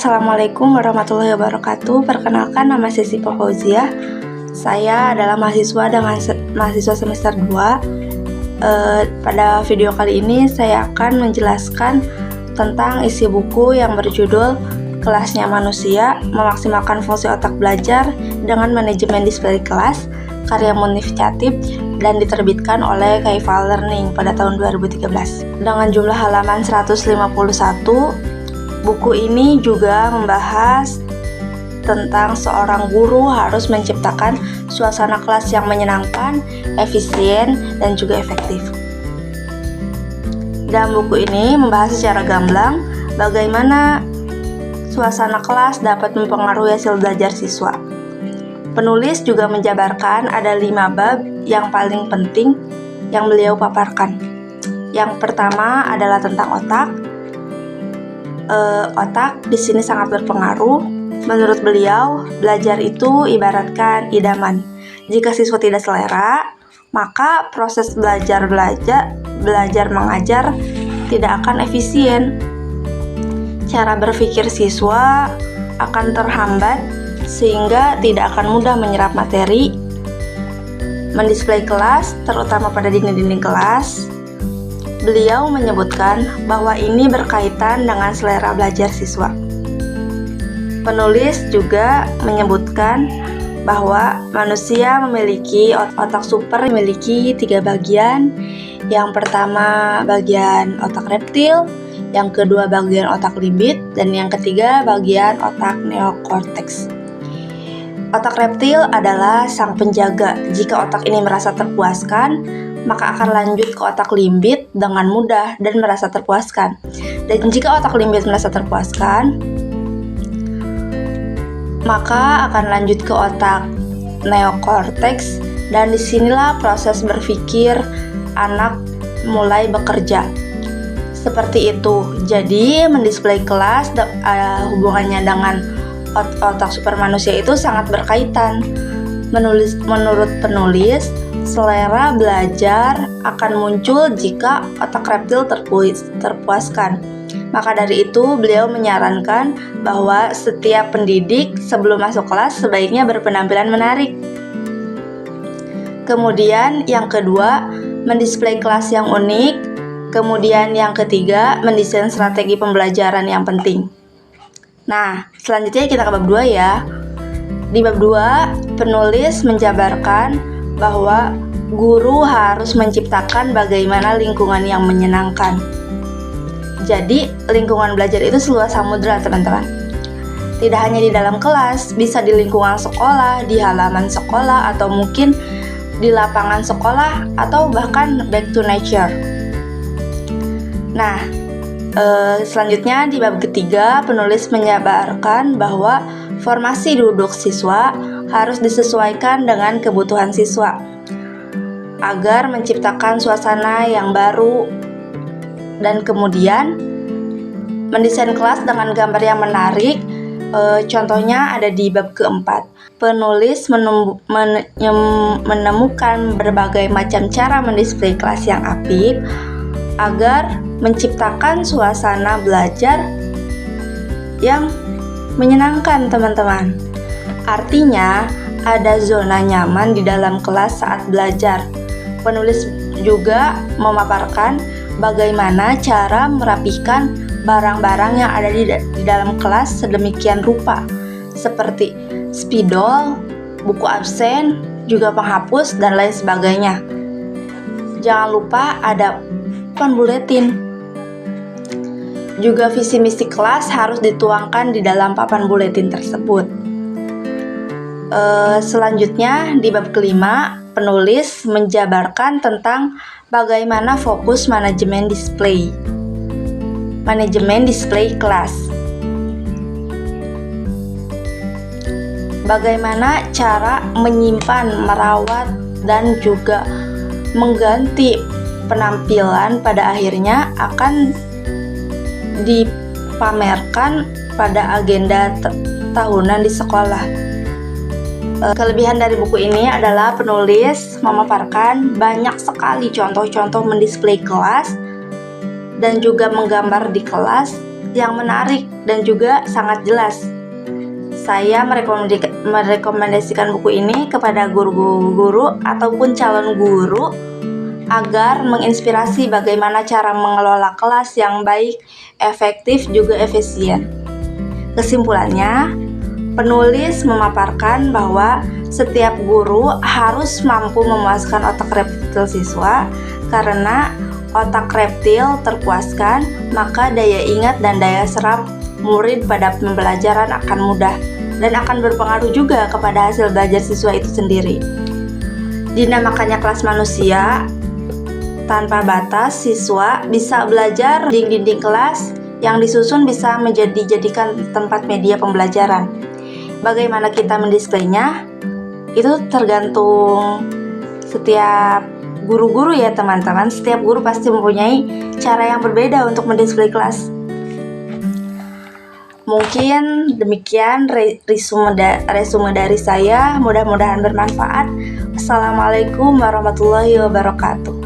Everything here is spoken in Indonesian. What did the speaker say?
Assalamualaikum warahmatullahi wabarakatuh. Perkenalkan, nama saya Syifa Fauziah. Saya adalah mahasiswa semester 2. Pada video kali ini saya akan menjelaskan tentang isi buku yang berjudul Kelasnya Manusia, Memaksimalkan Fungsi Otak Belajar dengan Manajemen Display Kelas, karya Munif Chatib, dan diterbitkan oleh Kaifa Learning pada tahun 2013. Dengan jumlah halaman 151, buku ini juga membahas tentang seorang guru harus menciptakan suasana kelas yang menyenangkan, efisien, dan juga efektif. Dalam buku ini membahas secara gamblang bagaimana suasana kelas dapat mempengaruhi hasil belajar siswa. Penulis juga menjabarkan ada 5 bab yang paling penting yang beliau paparkan. Yang pertama adalah tentang otak. Otak di sini sangat berpengaruh. Menurut beliau, belajar itu ibaratkan idaman. Jika siswa tidak selera, maka proses belajar mengajar tidak akan efisien. Cara berpikir siswa akan terhambat sehingga tidak akan mudah menyerap materi. Mendisplay kelas, terutama pada dinding-dinding kelas, beliau menyebutkan bahwa ini berkaitan dengan selera belajar siswa. Penulis juga menyebutkan bahwa manusia memiliki otak super, memiliki 3 bagian. Yang pertama bagian otak reptil, yang kedua bagian otak limbit, dan yang ketiga bagian otak neokorteks. Otak reptil adalah sang penjaga. Jika otak ini merasa terpuaskan, maka akan lanjut ke otak limbit dengan mudah dan merasa terpuaskan. Dan jika otak limbit merasa terpuaskan, maka akan lanjut ke otak neokorteks, dan disinilah proses berpikir anak mulai bekerja. Seperti itu. Jadi mendisplay kelas hubungannya dengan otak super manusia itu sangat berkaitan. Menurut penulis, selera belajar akan muncul jika otak reptil terpuaskan. Maka dari itu, beliau menyarankan bahwa setiap pendidik sebelum masuk kelas sebaiknya berpenampilan menarik. Kemudian yang kedua, mendisplay kelas yang unik. Kemudian yang ketiga, mendesain strategi pembelajaran yang penting. Nah, selanjutnya kita ke bab 2 ya. Di bab 2, penulis menjabarkan bahwa guru harus menciptakan bagaimana lingkungan yang menyenangkan. Jadi, lingkungan belajar itu seluas samudra, teman-teman. Tidak hanya di dalam kelas, bisa di lingkungan sekolah, di halaman sekolah, atau mungkin di lapangan sekolah, atau bahkan back to nature. Nah, selanjutnya di bab ketiga, penulis menjabarkan bahwa formasi duduk siswa harus disesuaikan dengan kebutuhan siswa agar menciptakan suasana yang baru, dan kemudian mendesain kelas dengan gambar yang menarik. Contohnya ada di bab keempat. Penulis menemukan berbagai macam cara mendisplay kelas yang apik agar menciptakan suasana belajar yang menyenangkan, teman-teman. Artinya, ada zona nyaman di dalam kelas saat belajar. Penulis juga memaparkan bagaimana cara merapikan barang-barang yang ada di dalam kelas sedemikian rupa, seperti spidol, buku absen, juga penghapus, dan lain sebagainya. Jangan lupa ada papan buletin. Juga visi misi kelas harus dituangkan di dalam papan buletin tersebut. Selanjutnya di bab kelima, penulis menjabarkan tentang bagaimana fokus manajemen display kelas. Bagaimana cara menyimpan, merawat, dan juga mengganti penampilan pada akhirnya akan dipamerkan pada agenda tahunan di sekolah. Kelebihan dari buku ini adalah penulis memaparkan banyak sekali contoh-contoh mendisplay kelas dan juga menggambar di kelas yang menarik dan juga sangat jelas. Saya merekomendasikan buku ini kepada guru-guru ataupun calon guru agar menginspirasi bagaimana cara mengelola kelas yang baik, efektif, juga efisien. Kesimpulannya, penulis memaparkan bahwa setiap guru harus mampu memuaskan otak reptil siswa, karena otak reptil terpuaskan, maka daya ingat dan daya serap murid pada pembelajaran akan mudah dan akan berpengaruh juga kepada hasil belajar siswa itu sendiri. Dinamakannya kelas manusia, tanpa batas siswa bisa belajar di dinding kelas yang disusun bisa dijadikan tempat media pembelajaran. Bagaimana kita mendisplaynya, itu tergantung setiap guru-guru ya teman-teman. Setiap guru pasti mempunyai cara yang berbeda untuk mendisplay kelas. Mungkin demikian resume dari saya, mudah-mudahan bermanfaat. Assalamualaikum warahmatullahi wabarakatuh.